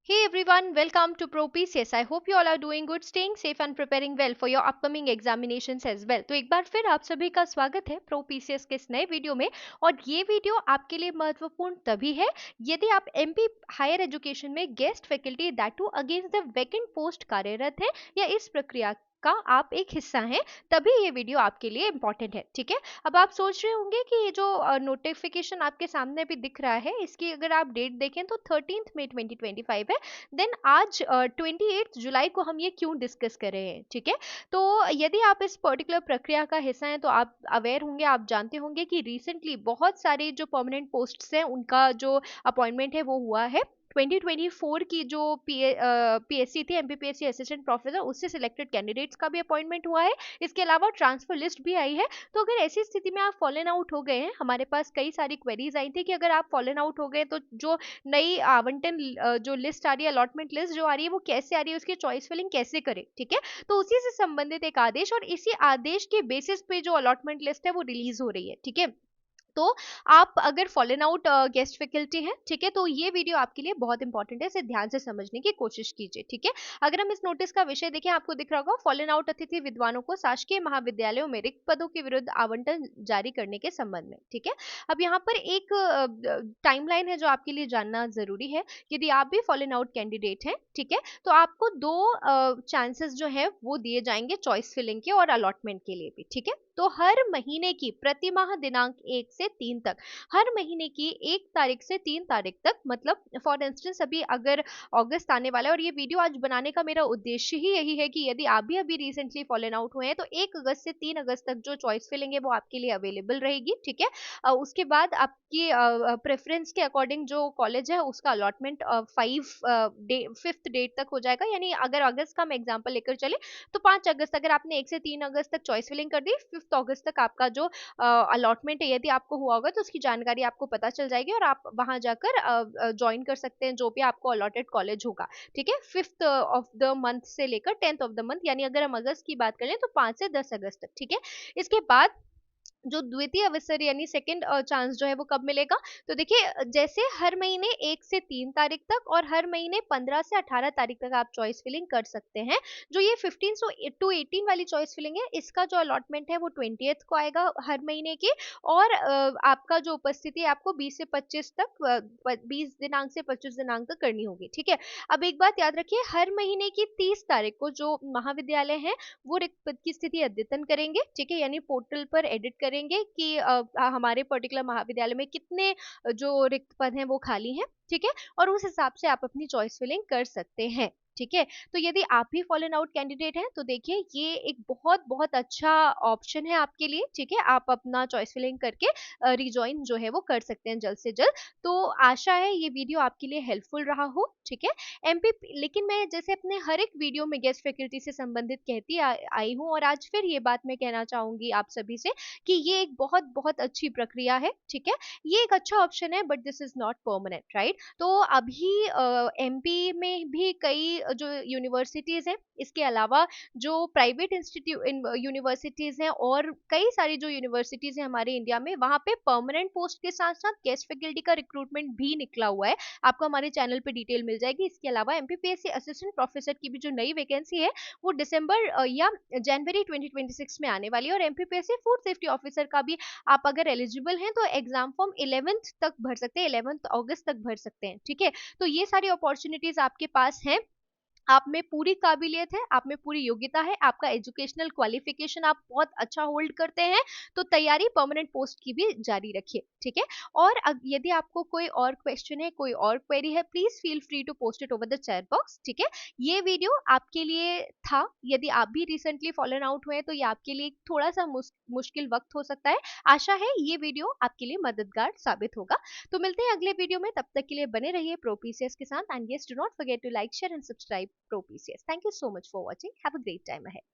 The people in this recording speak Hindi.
Hey everyone, welcome to Pro PCS. I hope you all are doing good, staying safe and preparing well for your upcoming examinations as well. तो एक बार फिर आप सभी का स्वागत है Pro PCS के इस नए वीडियो में। और ये वीडियो आपके लिए महत्वपूर्ण तभी है यदि आप MP हायर एजुकेशन में guest faculty that to against the vacant post कार्यरत है या इस प्रक्रिया का आप एक हिस्सा हैं, तभी ये वीडियो आपके लिए इम्पोर्टेंट है। ठीक है, अब आप सोच रहे होंगे कि ये जो नोटिफिकेशन आपके सामने भी दिख रहा है, इसकी अगर आप डेट देखें तो 13 मई 2025 है। देन आज 28 जुलाई को हम ये क्यों डिस्कस कर रहे हैं। ठीक है, तो यदि आप इस पर्टिकुलर प्रक्रिया का हिस्सा हैं तो आप अवेयर होंगे, आप जानते होंगे कि रिसेंटली बहुत सारे जो परमानेंट पोस्ट्स हैं उनका जो अपॉइंटमेंट है वो हुआ है। 2024 की जो पीएससी थी, एमपीपीएससी असिस्टेंट प्रोफेसर, उससे सिलेक्टेड कैंडिडेट्स का भी अपॉइंटमेंट हुआ है। इसके अलावा ट्रांसफर लिस्ट भी आई है। तो अगर ऐसी स्थिति में आप फॉलन आउट हो गए हैं, हमारे पास कई सारी क्वेरीज आई थी कि अगर आप फॉलन आउट हो गए तो जो नई आवंटन जो लिस्ट आ रही है, अलॉटमेंट लिस्ट जो आ रही है, वो कैसे आ रही है, उसकी चॉइस फिलिंग कैसे करें। ठीक है, तो उसी से संबंधित एक आदेश और इसी आदेश के बेसिस पे जो अलॉटमेंट लिस्ट है वो रिलीज हो रही है। ठीक है, तो आप अगर फॉलन आउट गेस्ट फैकल्टी हैं, ठीक है, तो ये वीडियो आपके लिए बहुत इंपॉर्टेंट है, इसे ध्यान से समझने की कोशिश कीजिए। ठीक है, अगर हम इस नोटिस का विषय देखें, आपको दिख रहा होगा फॉलन आउट अतिथि विद्वानों को शासकीय महाविद्यालयों में रिक्त पदों के विरुद्ध आवंटन जारी करने के संबंध में। ठीक है, अब यहाँ पर एक टाइमलाइन है जो आपके लिए जानना जरूरी है। यदि आप भी फॉलन आउट कैंडिडेट हैं, ठीक है, तो आपको दो चांसेस जो है वो दिए जाएंगे चॉइस फिलिंग के और अलॉटमेंट के लिए भी। ठीक है, तो हर महीने की प्रतिमाह दिनांक 1 से 3 तक, हर महीने की 1 तारीख से 3 तारीख तक, मतलब फॉर इंस्टेंस अभी अगर अगस्त आने वाला है, और ये वीडियो आज बनाने का मेरा उद्देश्य ही यही है कि यदि आप भी अभी रिसेंटली फॉलन आउट हुए हैं तो 1 अगस्त से 3 अगस्त तक जो चॉइस फिलिंग है वो आपके लिए अवेलेबल रहेगी। ठीक है, उसके बाद आपकी प्रेफरेंस के अकॉर्डिंग जो कॉलेज है उसका अलॉटमेंट 5th डेट तक हो जाएगा। यानी अगर अगस्त का हम एग्जाम्पल लेकर चले तो 5 अगस्त, अगर आपने 1 से 3 अगस्त तक चॉइस फिलिंग कर दी, 5 अगस्त तक आपका जो अलॉटमेंट है यदि आपको हुआ होगा तो उसकी जानकारी आपको पता चल जाएगी और आप वहां जाकर ज्वाइन कर सकते हैं जो भी आपको अलॉटेड कॉलेज होगा। ठीक है, 5th ऑफ द मंथ से लेकर 10th ऑफ द मंथ, यानी अगर हम अगस्त की बात करें तो 5 से 10 अगस्त तक। ठीक है, इसके बाद जो द्वितीय अवसर यानी सेकंड चांस जो है वो कब मिलेगा, तो देखिए जैसे हर महीने 1 से 3 तारीख तक और हर महीने 15 से 18 तारीख तक आप चॉइस फिलिंग कर सकते हैं। जो ये 15 टू 18 वाली चॉइस फिलिंग है, इसका जो अलॉटमेंट है वो 20th को आएगा हर महीने की। और आपका जो उपस्थिति है आपको 20 से 25 तक, 20 दिनांक से 25 दिनांक तक करनी होगी। ठीक है, अब एक बात याद रखिए, हर महीने की 30 तारीख को जो महाविद्यालय है वो रिक्त पद की स्थिति अद्यतन करेंगे। ठीक है, यानी पोर्टल पर एडिट करेंगे कि हमारे पर्टिकुलर महाविद्यालय में कितने जो रिक्त पद हैं वो खाली हैं। ठीक है, और उस हिसाब से आप अपनी चॉइस फिलिंग कर सकते हैं। ठीक है, तो यदि आप भी फॉलन आउट कैंडिडेट हैं तो देखिए ये एक बहुत बहुत अच्छा ऑप्शन है आपके लिए। ठीक है, आप अपना चॉइस फिलिंग करके रिजॉइन जो है वो कर सकते हैं जल्द से जल्द। तो आशा है ये वीडियो आपके लिए हेल्पफुल रहा हो। ठीक है, एमपी, लेकिन मैं जैसे अपने हर एक वीडियो में गेस्ट फैकल्टी से संबंधित कहती आई हूँ, और आज फिर ये बात मैं कहना चाहूंगी आप सभी से कि ये एक बहुत बहुत अच्छी प्रक्रिया है। ठीक है, ये एक अच्छा ऑप्शन है, but this is not permanent, right. तो अभी एमपी में भी कई जो यूनिवर्सिटीज हैं, इसके अलावा जो प्राइवेट इंस्टीट्यूट यूनिवर्सिटीज हैं और कई सारी जो यूनिवर्सिटीज हैं हमारे इंडिया में, वहां पे परमानेंट पोस्ट के साथ साथ गेस्ट फैकल्टी का रिक्रूटमेंट भी निकला हुआ है। आपको हमारे चैनल पे डिटेल मिल जाएगी। इसके अलावा एमपीपीएससी असिस्टेंट प्रोफेसर की भी जो नई वैकेंसी है वो दिसंबर या जनवरी 2026 में आने वाली है। और एमपीपीएससी फूड सेफ्टी ऑफिसर का भी आप अगर एलिजिबल हैं तो एग्जाम फॉर्म 11th तक भर सकते हैं, 11th अगस्त तक भर सकते हैं। ठीक है, तो ये सारी अपॉर्चुनिटीज आपके पास हैं। आप में पूरी काबिलियत है, आप में पूरी योग्यता है, आपका एजुकेशनल क्वालिफिकेशन आप बहुत अच्छा होल्ड करते हैं, तो तैयारी परमानेंट पोस्ट की भी जारी रखिए। ठीक है, और यदि आपको कोई और क्वेश्चन है, कोई और क्वेरी है, please feel free to post it over the chat box. ठीक है, ये वीडियो आपके लिए था। यदि आप भी रिसेंटली फॉलन आउट हुए हैं तो ये आपके लिए थोड़ा सा मुश्किल वक्त हो सकता है। आशा है ये वीडियो आपके लिए मददगार साबित होगा। तो मिलते हैं अगले वीडियो में, तब तक के लिए बने रहिए प्रो पीसीएस के साथ। And yes, do not forget to like, share and subscribe Pro PCS. Thank you so much for watching. Have a great time ahead.